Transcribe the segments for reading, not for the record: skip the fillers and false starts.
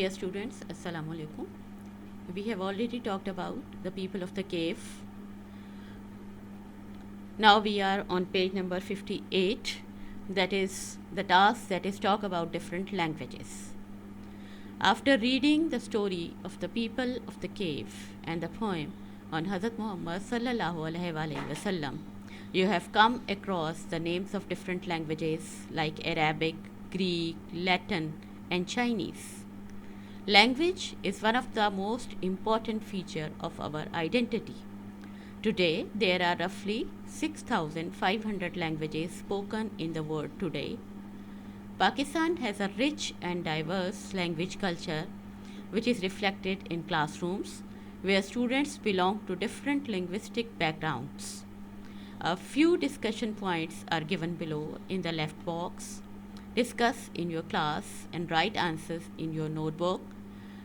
Dear students, Assalamu alaikum. We have already talked about the people of the cave. Now we are on page number 58. That is the task that is talk about different languages. After reading the story of the people of the cave and the poem on Hazrat Muhammad sallallahu alaihi wasallam, you have come across the names of different languages like Arabic, Greek, Latin, and Chinese. Language is one of the most important feature of our identity. Today, there are roughly 6,500 languages spoken in the world today. Pakistan has a rich and diverse language culture which is reflected in classrooms where students belong to different linguistic backgrounds. A few discussion points are given below in the left box. Discuss in your class and write answers in your notebook.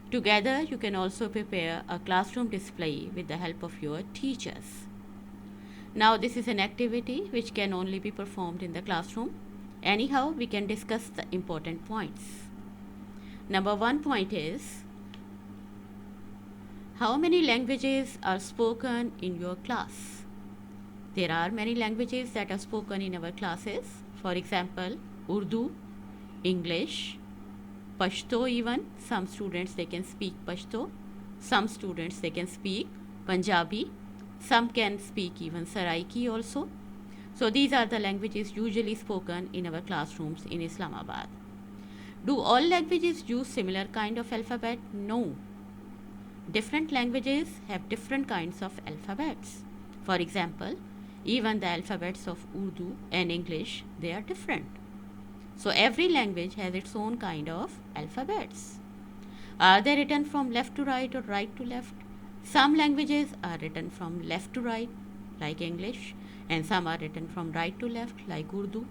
Together, you can also prepare a classroom display with the help of your teachers. Now, this is an activity which can only be performed in the classroom. Anyhow, we can discuss the important points. Number 1 point is, how many languages are spoken in your class? There are many languages that are spoken in our classes. For example, Urdu, English, Pashto even. Some students they can speak Pashto. Some students they can speak Punjabi. Some can speak even Saraiki also. So these are the languages usually spoken in our classrooms in Islamabad. Do all languages use similar kind of alphabet? No. Different languages have different kinds of alphabets. For example, even the alphabets of Urdu and English, they are different. So every language has its own kind of alphabets. Are they written from left to right or right to left? Some languages are written from left to right, like English, and some are written from right to left, like Urdu.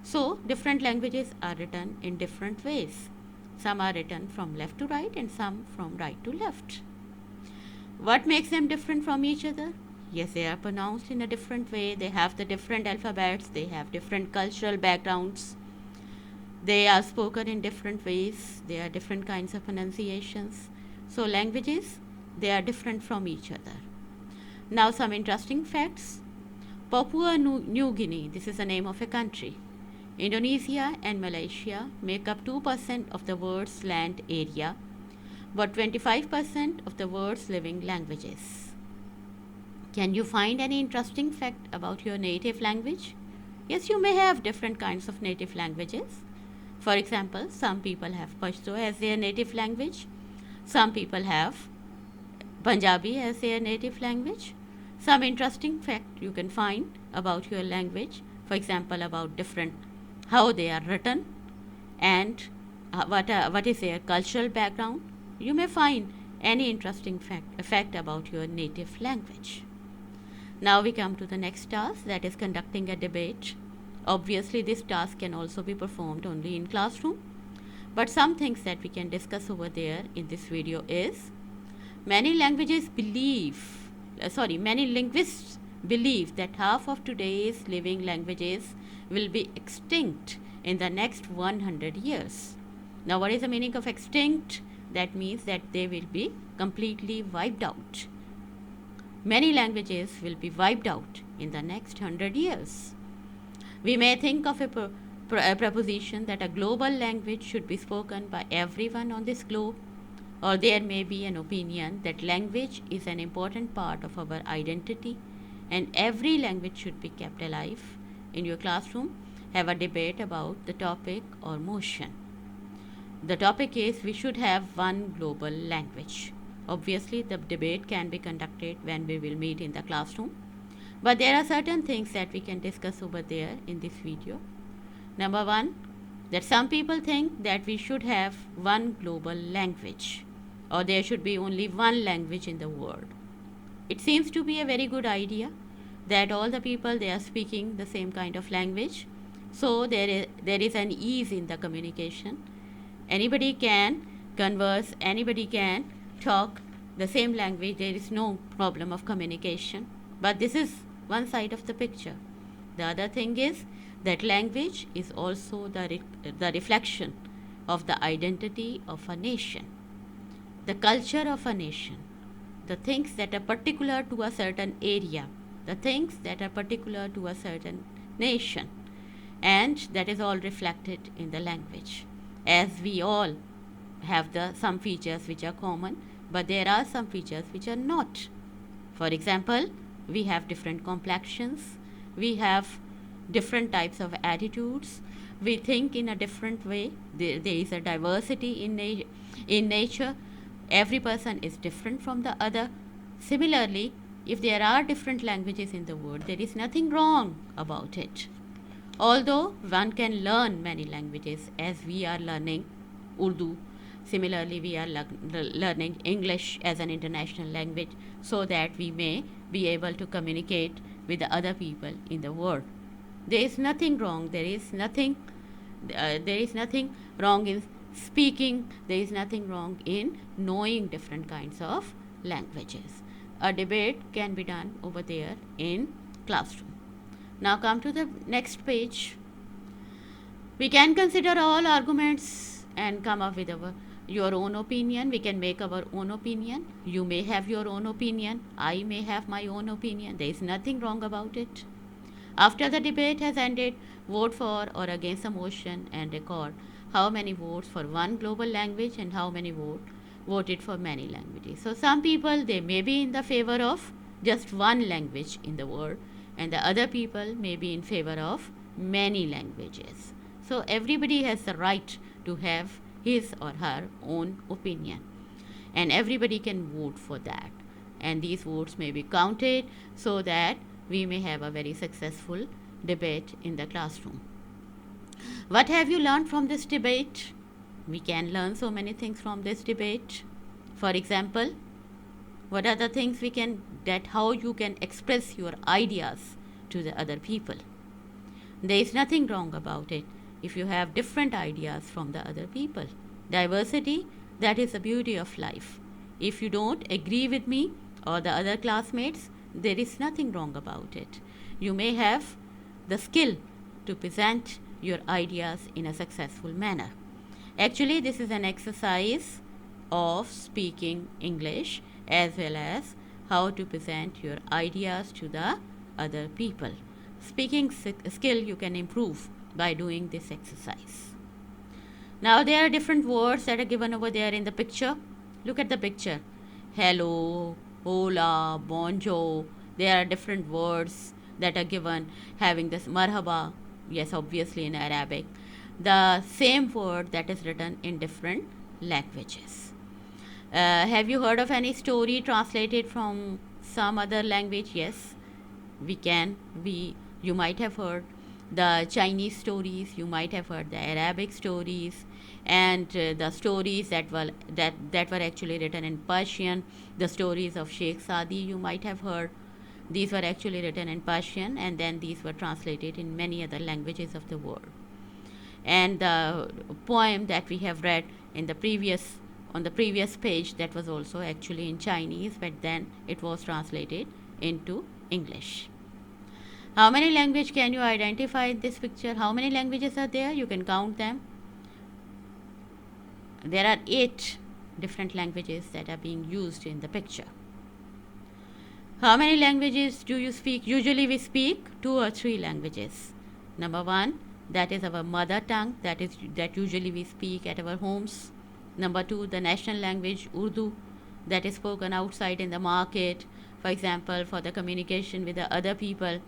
So different languages are written in different ways. Some are written from left to right and some from right to left. What makes them different from each other? Yes, they are pronounced in a different way. They have the different alphabets. They have different cultural backgrounds. They are spoken in different ways. There are different kinds of pronunciations. So languages, they are different from each other. Now some interesting facts. Papua New Guinea, this is the name of a country. Indonesia and Malaysia make up 2% of the world's land area, but 25% of the world's living languages. Can you find any interesting fact about your native language? Yes, you may have different kinds of native languages. For example, some people have Pashto as their native language. Some people have Punjabi as their native language. Some interesting fact you can find about your language, for example, about different, how they are written and what is their cultural background. You may find any interesting fact about your native language. Now we come to the next task, that is conducting a debate. Obviously, this task can also be performed only in classroom, but some things that we can discuss over there in this video is, many linguists believe that half of today's living languages will be extinct in the next 100 years. Now, what is the meaning of extinct? That means that they will be completely wiped out. Many languages will be wiped out in the next 100 years. We may think of a proposition that a global language should be spoken by everyone on this globe, or there may be an opinion that language is an important part of our identity and every language should be kept alive. In your classroom, have a debate about the topic or motion. The topic is, we should have one global language. Obviously, the debate can be conducted when we will meet in the classroom. But there are certain things that we can discuss over there in this video. Number 1, that some people think that we should have one global language, or there should be only one language in the world. It seems to be a very good idea that all the people, they are speaking the same kind of language. So there is an ease in the communication. Anybody can converse, anybody can talk the same language. There is no problem of communication. But this is one side of the picture. The other thing is that language is also the reflection of the identity of a nation. the culture of a nation, the things that are particular to a certain area, the things that are particular to a certain nation, and that is all reflected in the language. As we all have some features which are common, but there are some features which are not. For example, we have different complexions, we have different types of attitudes, we think in a different way, there is a diversity in nature, every person is different from the other. Similarly, if there are different languages in the world, there is nothing wrong about it. Although one can learn many languages as we are learning Urdu, similarly we are learning English as an international language so that we may be able to communicate with the other people in the world. There is nothing wrong. There is nothing wrong in speaking. There is nothing wrong in knowing different kinds of languages. A debate can be done over there in classroom. Now come to the next page. We can consider all arguments and come up with your own opinion. We can make our own opinion. You may have your own opinion. I may have my own opinion. There is nothing wrong about it. After the debate has ended, vote for or against the motion and record how many votes for one global language and how many voted for many languages. So some people, they may be in the favor of just one language in the world, and the other people may be in favor of many languages. So everybody has the right to have his or her own opinion, and everybody can vote for that, and these votes may be counted so that we may have a very successful debate in the classroom. What have you learned from this debate? We can learn so many things from this debate. For example, what are the things how you can express your ideas to the other people? There is nothing wrong about it if you have different ideas from the other people. Diversity, that is the beauty of life. If you don't agree with me or the other classmates, there is nothing wrong about it. You may have the skill to present your ideas in a successful manner. Actually, this is an exercise of speaking English as well as how to present your ideas to the other people. Speaking skill you can improve by doing this exercise. Now there are different words that are given over there in the picture. Look at the picture. Hello, hola, bonjour. There are different words that are given having this marhaba, yes, obviously in Arabic. The same word that is written in different languages. Have you heard of any story translated from some other language? Yes, you might have heard the Chinese stories, you might have heard the Arabic stories, and the stories that were actually written in Persian. The stories of Sheikh Sadi you might have heard. These were actually written in Persian, and then these were translated in many other languages of the world. And the poem that we have read on the previous page, that was also actually in Chinese, but then it was translated into English. How many languages can you identify in this picture? How many languages are there? You can count them. There are 8 different languages that are being used in the picture. How many languages do you speak? Usually we speak 2 or 3 languages. Number 1, that is our mother tongue, that usually we speak at our homes. Number 2, the national language, Urdu, that is spoken outside in the market, for example, for the communication with the other people,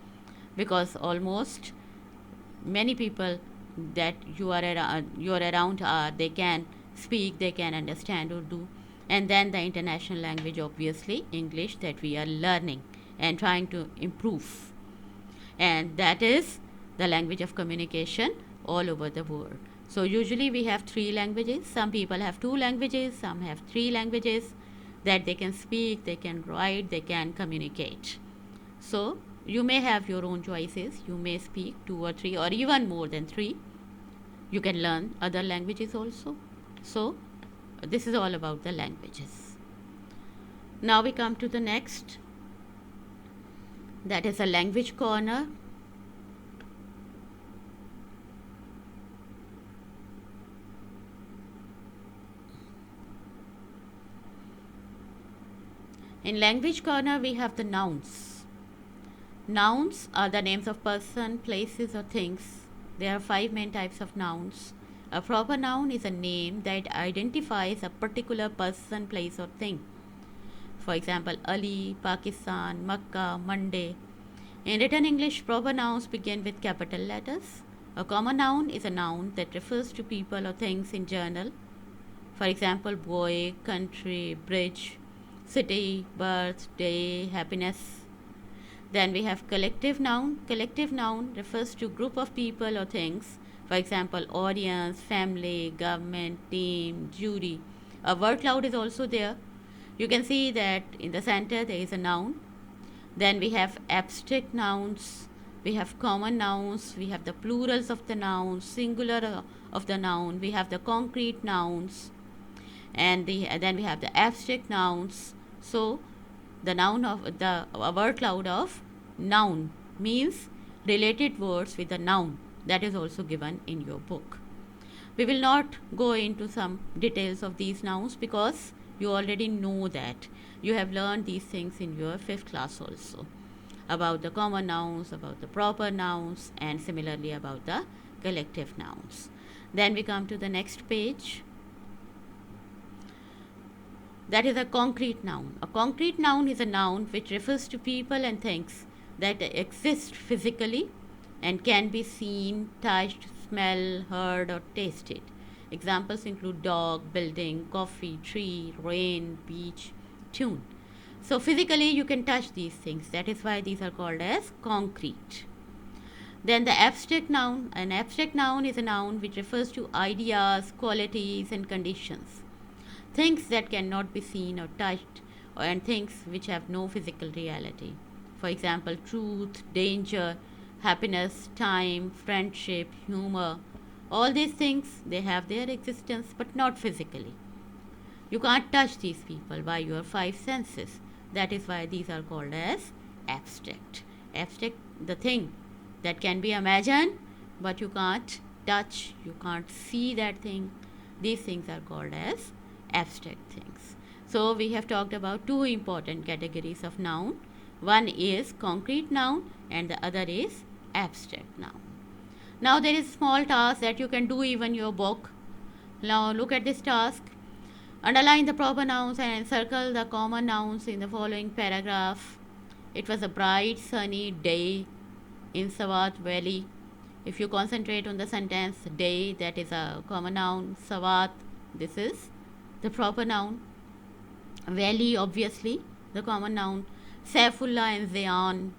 because almost many people that you are around they can speak, they can understand Urdu. And then the international language, obviously English, that we are learning and trying to improve, and that is the language of communication all over the world. So usually we have 3 languages. Some people have 2 languages, some have 3 languages that they can speak, they can write, they can communicate. So you may have your own choices. You may speak 2 or 3 or even more than 3. You can learn other languages also. So this is all about the languages. Now we come to the next, that is a language corner. In language corner, we have the nouns. Nouns are the names of person, places, or things. There are 5 main types of nouns. A proper noun is a name that identifies a particular person, place, or thing. For example, Ali, Pakistan, Makkah, Monday. In written English, proper nouns begin with capital letters. A common noun is a noun that refers to people or things in general. For example, boy, country, bridge, city, birth, day, happiness. Then we have collective noun. Collective noun refers to group of people or things. For example, audience, family, government, team, jury. A word cloud is also there. You can see that in the center there is a noun. Then we have abstract nouns. We have common nouns. We have the plurals of the nouns, singular of the noun. We have the concrete nouns. And then we have the abstract nouns. So the noun of the word cloud of noun means related words with the noun. That is also given in your book. We will not go into some details of these nouns because you already know that. You have learned these things in your 5th class also, about the common nouns, about the proper nouns, and similarly about the collective nouns. Then we come to the next page. That is a concrete noun. A concrete noun is a noun which refers to people and things that exist physically and can be seen, touched, smelled, heard, or tasted. Examples include dog, building, coffee, tree, rain, beach, tune. So physically you can touch these things. That is why these are called as concrete. Then the abstract noun. An abstract noun is a noun which refers to ideas, qualities, and conditions. Things that cannot be seen or touched, and things which have no physical reality. For example, truth, danger, happiness, time, friendship, humor. All these things, they have their existence but not physically. You can't touch these people by your 5 senses. That is why these are called as abstract. Abstract, the thing that can be imagined but you can't touch, you can't see that thing. These things are called as abstract things. So we have talked about 2 important categories of noun. One is concrete noun and the other is abstract noun. Now there is a small task that you can do even your book. Now look at this task. Underline the proper nouns and encircle the common nouns in the following paragraph. It was a bright sunny day in Swat Valley. If you concentrate on the sentence day, that is a common noun. Swat, this is the proper noun. Valley, obviously, the common noun. Saifullah and Zayan,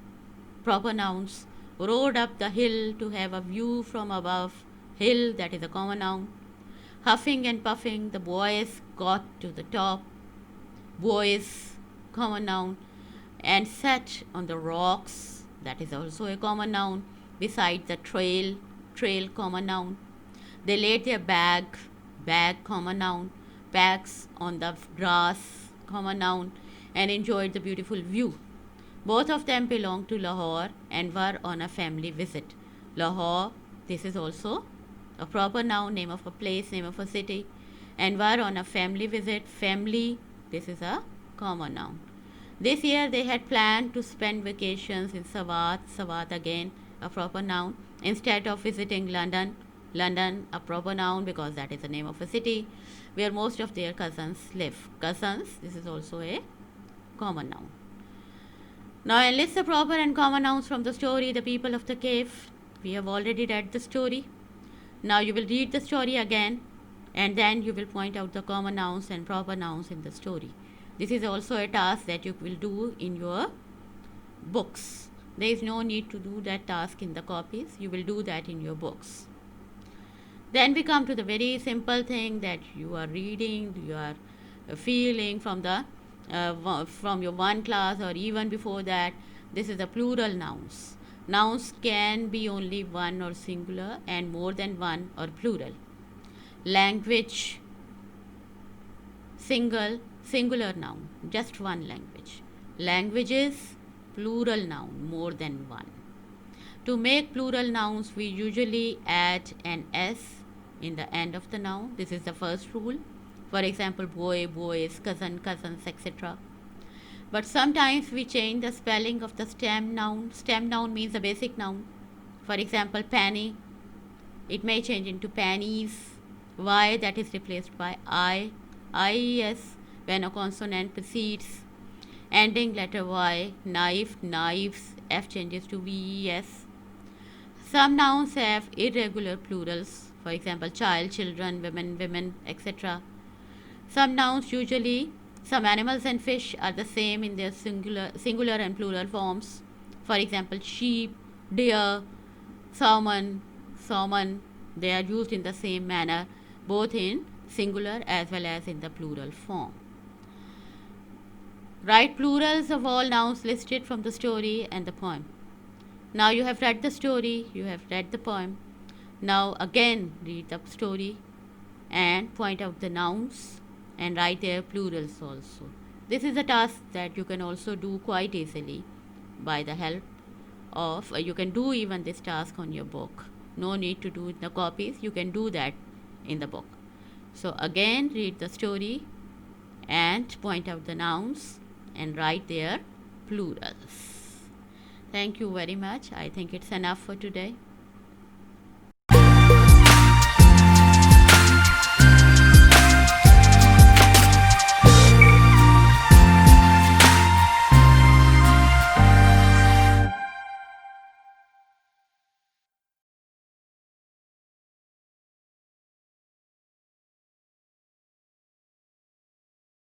proper nouns. Rode up the hill to have a view from above. Hill, that is a common noun. Huffing and puffing, the boys got to the top. Boys, common noun. And sat on the rocks, that is also a common noun. Beside the trail, trail, common noun. They laid their bag, common noun. Bags on the grass, common noun, and enjoyed the beautiful view. Both of them belonged to Lahore and were on a family visit. Lahore, this is also a proper noun, name of a place, name of a city, and were on a family visit. Family, this is a common noun. This year they had planned to spend vacations in Swat, Swat again, a proper noun, instead of visiting London. London, a proper noun because that is the name of a city where most of their cousins live. Cousins, this is also a common noun. Now enlist the proper and common nouns from the story The People of the Cave. We have already read the story. Now you will read the story again and then you will point out the common nouns and proper nouns in the story. This is also a task that you will do in your books. There is no need to do that task in the copies. You will do that in your books. Then we come to the very simple thing that you are reading, you are feeling from the from your 1 class or even before that. This is the plural nouns. Nouns can be only one or singular and more than one or plural. Language, singular noun, just one language. Languages, plural noun, more than one. To make plural nouns, we usually add an s in the end of the noun. This is the first rule. For example, boy, boys, cousin, cousins, etc. But sometimes we change the spelling of the stem noun. Stem noun means the basic noun. For example, penny, it may change into pennies. Y, that is replaced by IES when a consonant precedes ending letter Y. Knife, knives. F changes to VES. Some nouns have irregular plurals. For example, child, children, women, women, etc. Some nouns usually, some animals and fish are the same in their singular and plural forms. For example, sheep, deer, salmon, they are used in the same manner, both in singular as well as in the plural form. Write plurals of all nouns listed from the story and the poem. Now you have read the story, you have read the poem. Now again read the story and point out the nouns and write their plurals also. This is a task that you can also do quite easily by the help of, you can do even this task on your book. No need to do the copies, you can do that in the book. So again read the story and point out the nouns and write their plurals. Thank you very much. I think it's enough for today.